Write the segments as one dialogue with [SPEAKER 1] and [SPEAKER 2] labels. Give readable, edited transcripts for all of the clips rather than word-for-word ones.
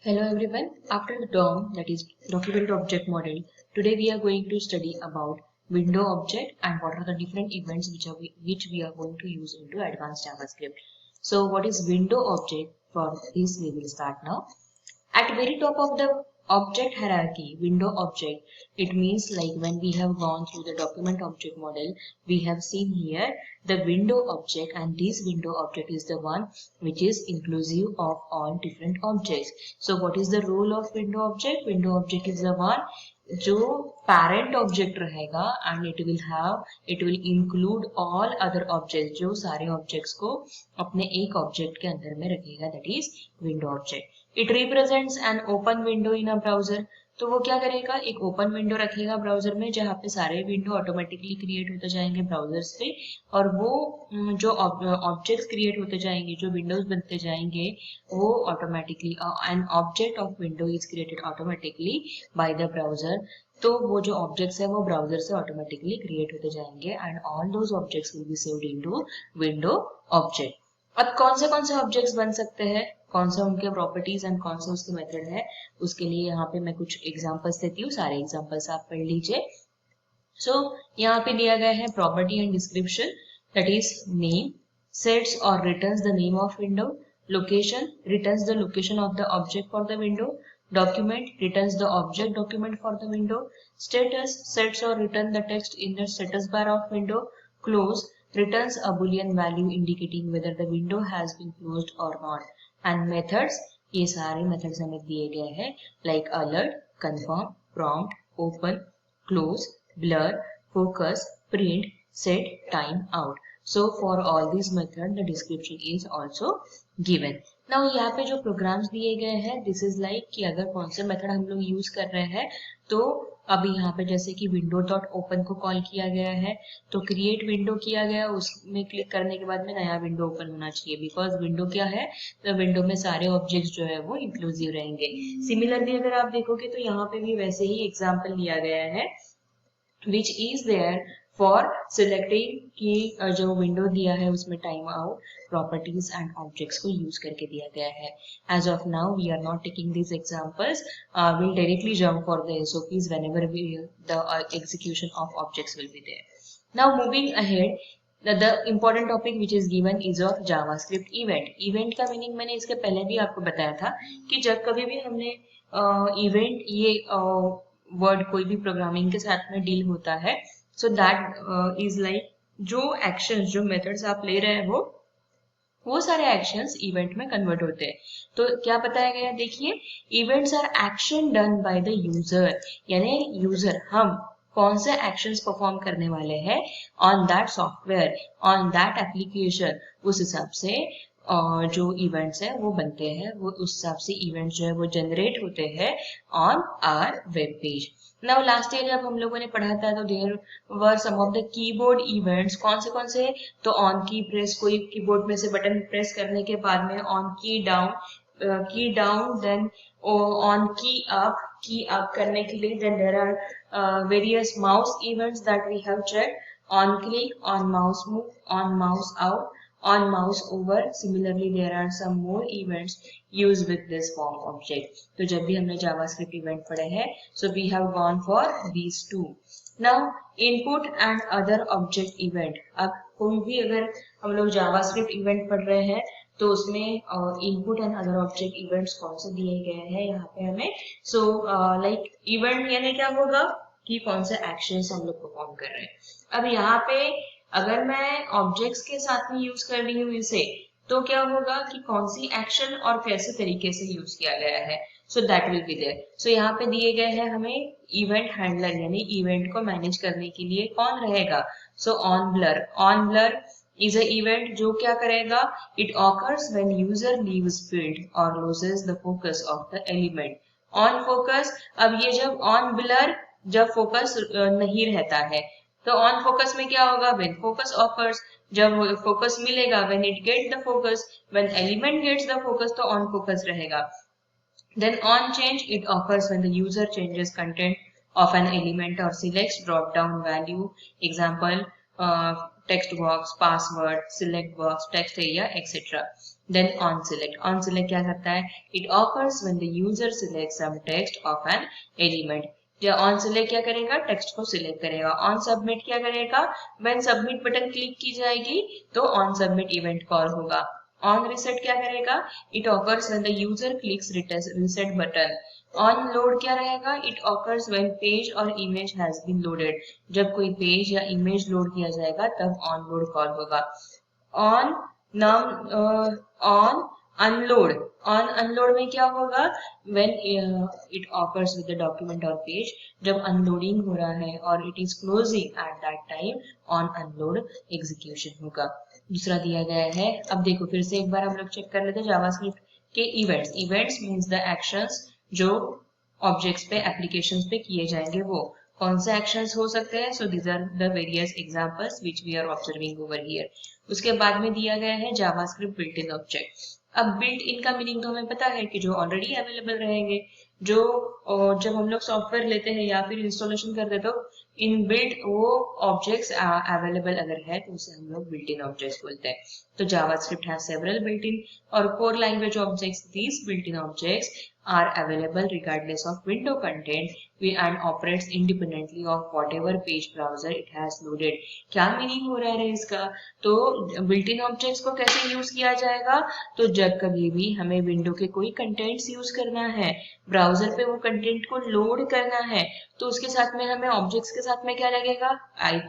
[SPEAKER 1] Hello everyone. After the DOM, that is document object model, today we are going to study about window object and what are the different events which we are going to use into advanced JavaScript. So what is window object? For this we will start now. At very top of the object hierarchy, window object, it means like when we have gone through the document object model, we have seen here the window object, and this window object is the one which is inclusive of all different objects. So what is the role of window object? Window object is the one जो parent object रहेगा and it will include all other objects, जो सारे objects को अपने एक object के अंदर में रखेगा, that is window object. It represents an open window in a browser. तो वो क्या करेगा, एक ओपन विंडो रखेगा ब्राउजर में जहाँ पे सारे विंडो ऑटोमेटिकली क्रिएट होते जाएंगे ब्राउजर्स पे, और वो जो ऑब्जेक्ट्स क्रिएट होते जाएंगे, जो विंडोज बनते जाएंगे, वो automatically an object of window is created automatically by the browser. तो वो जो ऑब्जेक्ट्स है वो ब्राउजर से ऑटोमेटिकली क्रिएट होते जाएंगे and all those objects will be saved into window object. अब कौन से ऑब्जेक्ट्स बन सकते हैं, कौन सा उनके प्रॉपर्टीज एंड कौन सा उसके मेथड है, उसके लिए यहाँ पे मैं कुछ एग्जांपल्स देती हूँ. सारे एग्जांपल्स आप पढ़ लीजिए. सो यहाँ पे दिया गया है property and description, that is name sets or returns the name of window, location returns the location of the object for the window, document returns the object document for the window, status sets or return the text in the status bar of window, close returns a boolean value indicating whether the window has been closed or not, and methods, ये सारे methods हमें दिए गए हैं like alert, confirm, prompt, open, close, blur, focus, print, set, time out. So for all these methods the description is also given. Now यहाँ पे जो programmes दिए गए हैं, दिस इज लाइक कि अगर कौन से मेथड हम लोग यूज कर रहे हैं, तो अभी यहाँ पे जैसे कि विंडो डॉट ओपन को कॉल किया गया है, तो क्रिएट विंडो किया गया, उसमें क्लिक करने के बाद में नया विंडो ओपन होना चाहिए, बिकॉज विंडो क्या है, तो विंडो में सारे ऑब्जेक्ट्स जो है वो इंक्लूसिव रहेंगे. सिमिलरली अगर आप देखोगे तो यहाँ पे भी वैसे ही एग्जाम्पल लिया गया है which is there for selecting कि जो विंडो दिया है उसमें time out, properties and objects को यूज करके दिया गया है. As of now we are not taking these examples. We'll directly jump for the SOPs whenever the execution of objects will be there. Now moving ahead, the important topic which is given is of JavaScript event. Event का meaning मैंने इसके पहले भी आपको बताया था कि जब कभी भी हमने इवेंट ये वर्ड कोई भी प्रोग्रामिंग के साथ में डील होता है, सो दैट इज लाइक जो एक्शंस, जो मेथड्स आप ले रहे हैं वो सारे एक्शंस इवेंट में कन्वर्ट होते हैं. तो क्या बताया गया, देखिए, events are action done by the user, यानी यूजर, हम कौन से एक्शंस परफॉर्म करने वाले हैं on that software, on that application, उस हिसाब से जो इवेंट्स है वो बनते हैं, वो उस हिसाब से इवेंट्स जो है वो जनरेट होते हैं on our web page. Now last year जब हम लोगों ने पढ़ा था तो there were some of the keyboard events. कौन से, तो ऑन की प्रेस, कोई कीबोर्ड में से बटन प्रेस करने के बाद में on key down, then on key up करने के लिए, then there are various mouse events that we have check, on click, on mouse move, on mouse out, on mouse over. Similarly there are some more events used with this form object. तो जब भी हमने JavaScript event पढ़े हैं, so we have gone for these two. Now input and other object event. अब कोई भी अगर हम लोग JavaScript event पढ़ रहे हैं तो उसमें input and other object events कौन से दिए गए हैं यहाँ पे हमें. So like event यानी क्या होगा कि कौन से actions हम लोग परफॉर्म कर रहे हैं. अब यहाँ पे अगर मैं ऑब्जेक्ट्स के साथ में यूज कर रही हूँ इसे, तो क्या होगा कि कौन सी एक्शन और कैसे तरीके से यूज किया गया है, so that will be there. So यहाँ पे दिए गए हैं हमें इवेंट हैंडलर, यानी इवेंट को मैनेज करने के लिए कौन रहेगा. So on blur is a event जो क्या करेगा, it occurs when user leaves field और loses the focus of the element. On focus, अब ये जब ऑन ब्लर, जब फोकस नहीं रहता है, तो ऑन फोकस में क्या होगा, व्हेन फोकस ऑकर्स, जब फोकस मिलेगा, when it get the focus, when element gets the focus, तो ऑन फोकस रहेगा. Then on change, it occurs when the user changes content of an element or selects drop down value, example text box, password, select box, text area, etcetera. Then on select क्या करता है? It occurs when the user selects some text of an element. जो on select क्या करेगा? Text को select करेगा. on submit क्या करेगा? when submit बटन क्लिक की जाएगी तो on submit इवेंट कॉल होगा. on reset क्या करेगा? it occurs when the user clicks reset button. on load क्या रहेगा? it occurs when page or image has been loaded. जब कोई पेज या इमेज लोड किया जाएगा तब on load कॉल होगा. on on unload में क्या होगा? when it occurs with the document or page. जब अनलोडिंग हो रहा है और it is closing at that time, on unload execution होगा. दूसरा दिया गया है. अब देखो फिर से एक बार हम लोग चेक कर लेते हैं जावास्क्रिप्ट के इवेंट्स मीन्स द एक्शंस जो ऑब्जेक्ट्स पे एप्लीकेशंस पे किए जाएंगे. वो कौन से एक्शंस हो सकते हैं? So these are the various examples which we are observing over here. उसके बाद में दिया गया है जावास्क्रिप्ट बिल्ट इन ऑब्जेक्ट. अब बिल्ट इन का मीनिंग तो हमें पता है कि जो ऑलरेडी अवेलेबल रहेंगे. जो जब हम लोग सॉफ्टवेयर लेते हैं या फिर इंस्टॉलेशन करते हैं तो इन बिल्ट वो ऑब्जेक्ट्स अवेलेबल अगर है तो उसे हम लोग बिल्ट इन ऑब्जेक्ट्स बोलते हैं. तो JavaScript has several built in or core language objects. These built in objects are available regardless of window content and operates independently of whatever page browser it has loaded. क्या meaning हो रहा है इसका? तो built in objects को कैसे use किया जाएगा? तो जब कभी भी हमें विंडो के कोई कंटेंट्स यूज करना है, ब्राउजर पे वो कंटेंट को लोड करना है, तो उसके साथ में हमें ऑब्जेक्ट्स के साथ में क्या लगेगा?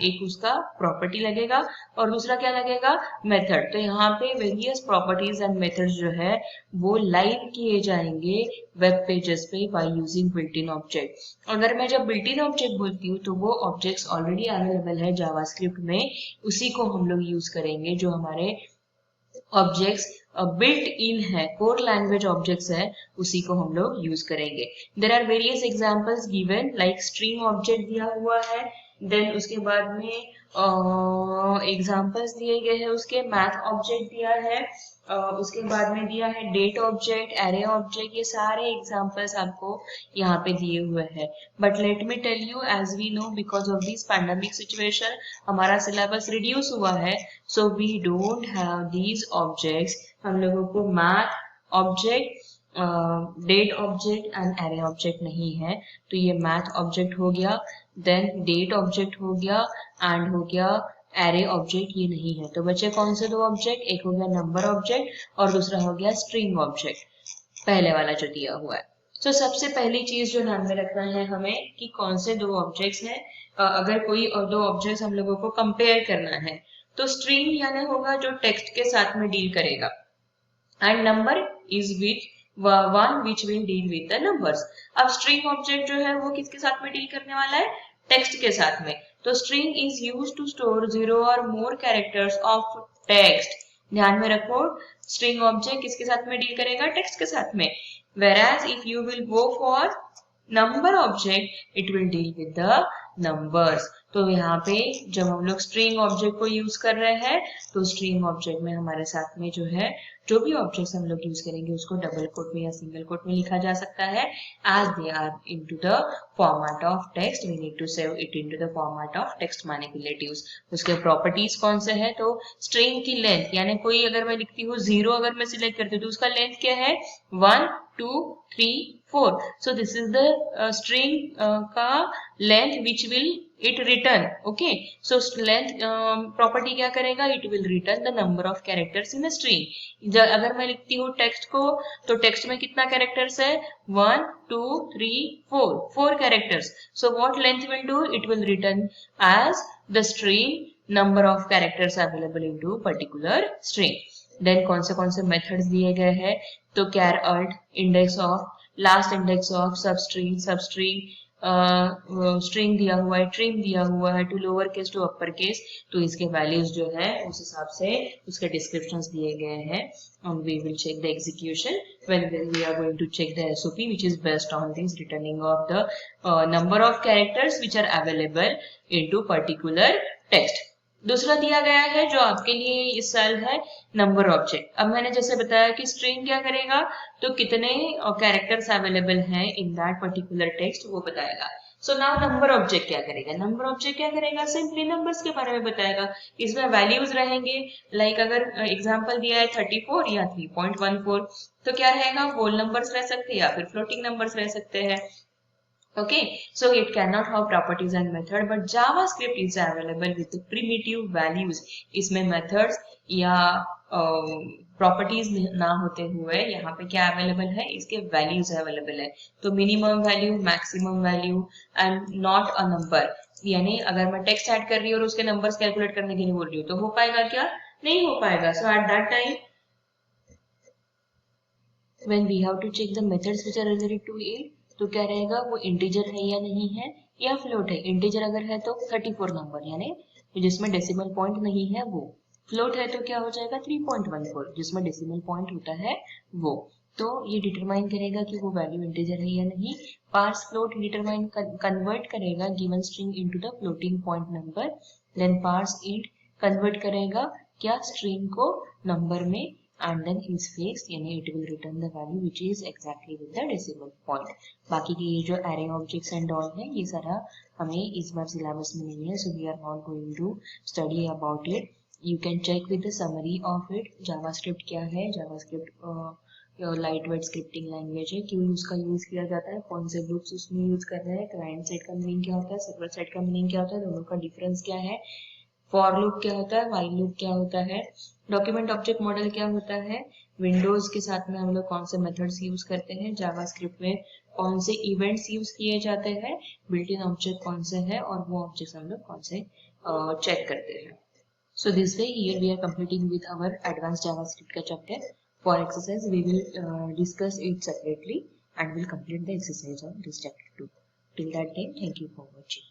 [SPEAKER 1] एक उसका प्रॉपर्टी लगेगा और दूसरा क्या लगेगा? मेथड. तो यहाँ पे वेरियस प्रॉपर्टीज एंड मेथड्स जो है वो लाइव किए जाएंगे वेब पेजेस पे by using built in object. अगर मैं जब बिल्ट इन ऑब्जेक्ट बोलती हूँ तो वो ऑब्जेक्ट्स ऑलरेडी अवेलेबल है जावास्क्रिप्ट में, उसी को हम लोग यूज करेंगे. जो हमारे ऑब्जेक्ट्स बिल्ट इन है, कोर लैंग्वेज ऑब्जेक्ट्स है, उसी को हम लोग यूज करेंगे. There are various examples given like string object दिया हुआ है. देन उसके बाद में एग्जांपल्स दिए गए हैं. उसके मैथ ऑब्जेक्ट दिया है. उसके बाद में दिया है डेट ऑब्जेक्ट, एरे ऑब्जेक्ट. ये सारे एग्जांपल्स आपको यहाँ पे दिए हुए हैं. But let me tell you, as we know because of this pandemic situation हमारा सिलेबस रिड्यूस हुआ है. So we don't have these objects. हम लोगों को math object, date object and array object नहीं है. तो ये मैथ ऑब्जेक्ट हो गया, देन डेट ऑब्जेक्ट हो गया एंड हो गया एरे ऑब्जेक्ट. ये नहीं है. तो बचे कौन से दो ऑब्जेक्ट? एक हो गया नंबर ऑब्जेक्ट और दूसरा हो गया स्ट्रिंग ऑब्जेक्ट, पहले वाला जो दिया हुआ है. तो सबसे पहली चीज जो ध्यान में रखना है हमें कि कौन से दो ऑब्जेक्ट्स हैं. अगर कोई और दो ऑब्जेक्ट्स हम लोगों को कंपेयर करना है तो स्ट्रिंग यानी होगा जो टेक्स्ट के साथ में डील करेगा and number is which one which will deal with the numbers. अब स्ट्रिंग ऑब्जेक्ट जो है वो किसके साथ में डील करने वाला है? टेक्स्ट के साथ में. तो string is used to store 0 or more characters of text. ध्यान में रखो, string object किसके साथ में डील करेगा? टेक्स्ट के साथ में. Whereas if you will go for number object, it will deal with the numbers. तो यहाँ पे जब हम लोग string object को यूज कर रहे हैं तो string object में हमारे साथ में जो है जो भी ऑब्जेक्ट्स हम लोग यूज करेंगे उसको डबल कोट में या सिंगल कोट में लिखा जा सकता है. As they are into the format of text we need to save it into the format of text manipulatives. उसके प्रॉपर्टीज कौन से हैं? तो स्ट्रिंग की लेंथ, यानी कोई अगर मैं लिखती हूँ 0 अगर मैं सिलेक्ट करती हूँ तो उसका लेंथ क्या है? 1 2 3 4. So this is the string का length which will it return. Okay, so length property क्या करेगा? It will return the number of characters in a string. अगर मैं लिखती हूँ टेक्स्ट को तो टेक्स्ट में कितना कैरेक्टर्स है? 1 2 3 4 characters. So what length will do? It will return as the string number of characters available into particular string. Then कौन से मेथड्स दिए गए हैं? तो char alt, index of, last index of, substring string दिया हुआ है, ट्रिम दिया हुआ है, to lower case to upper case. तो इसके वैल्यूज जो है उस हिसाब से उसके डिस्क्रिप्शंस दिए गए हैं. and we will check the execution when we are going to check the SOP which is based on this returning of the number of characters which are available into particular text. दूसरा दिया गया है जो आपके लिए इस साल है नंबर ऑब्जेक्ट. अब मैंने जैसे बताया कि स्ट्रिंग क्या करेगा? तो कितने कैरेक्टर्स अवेलेबल हैं इन दैट पर्टिकुलर टेक्स्ट वो बताएगा. सो नाउ नंबर ऑब्जेक्ट क्या करेगा? नंबर ऑब्जेक्ट क्या करेगा? सिंपली नंबर्स के बारे में बताएगा। इसमें वैल्यूज रहेंगे, लाइक अगर एग्जांपल दिया है 34 या 3.14, तो क्या रहेगा? होल नंबर्स रह सकते हैं या फिर फ्लोटिंग नंबर्स रह सकते हैं। Okay, so it cannot have properties and method, but JavaScript is available with primitive values. इसमें methods या properties ना होते हुए यहाँ पे क्या available है? इसके values available है। तो minimum value, maximum value and not a number. यानी अगर मैं text add कर रही हूँ और उसके numbers calculate करने के लिए बोल रही हूँ, तो हो पाएगा क्या? नहीं हो पाएगा। So at that time, when we have to check the methods which are related to it, तो क्या रहेगा? वो इंटीजर है या नहीं है, या फ्लोट है। इंटीजर अगर है तो 34 नंबर, यानी जिसमें डेसिमल पॉइंट नहीं है वो। फ्लोट है तो क्या हो जाएगा? 3.14, जिसमें डेसिमल पॉइंट होता है वो। तो ये डिटरमाइन करेगा कि वो वैल्यू इंटीजर है या नहीं। पार्स फ्लोट डिटरमाइन कन्वर्ट करेगा given string into the floating point number, then parse int convert करेगा क्या? स्ट्रिंग को नंबर में, and then is fixed, यानी it will return the value which is exactly with the decimal point. बाकी की ये जो array objects and all है, ये सारा हमें इस बार syllabus में नहीं है, so we are not going to study about it. You can check with the summary of it. JavaScript क्या है? JavaScript light weight scripting language है। क्यों उसका यूज किया जाता है, कौन से ग्रुप्स उसमें यूज कर रहे हैं, क्लाइंट साइड का मीनिंग क्या होता है, सर्वर साइड का मीनिंग क्या होता है, दोनों का डिफरेंस क्या है, फॉर लूप क्या होता है, व्हाइल लूप क्या होता है, डॉक्यूमेंट ऑब्जेक्ट मॉडल क्या होता है, विंडोज के साथ में हम लोग कौन से मेथड्स यूज करते हैं, जावास्क्रिप्ट में कौन से इवेंट्स यूज किए जाते हैं, बिल्ट इन ऑब्जेक्ट कौन से है और वो ऑब्जेक्ट्स हम लोग कौन से चेक करते हैं। So this way here we are completing with our advanced JavaScript का chapter. For exercise we will discuss it separately and will complete the exercise of this chapter too. Till that time, thank you for watching.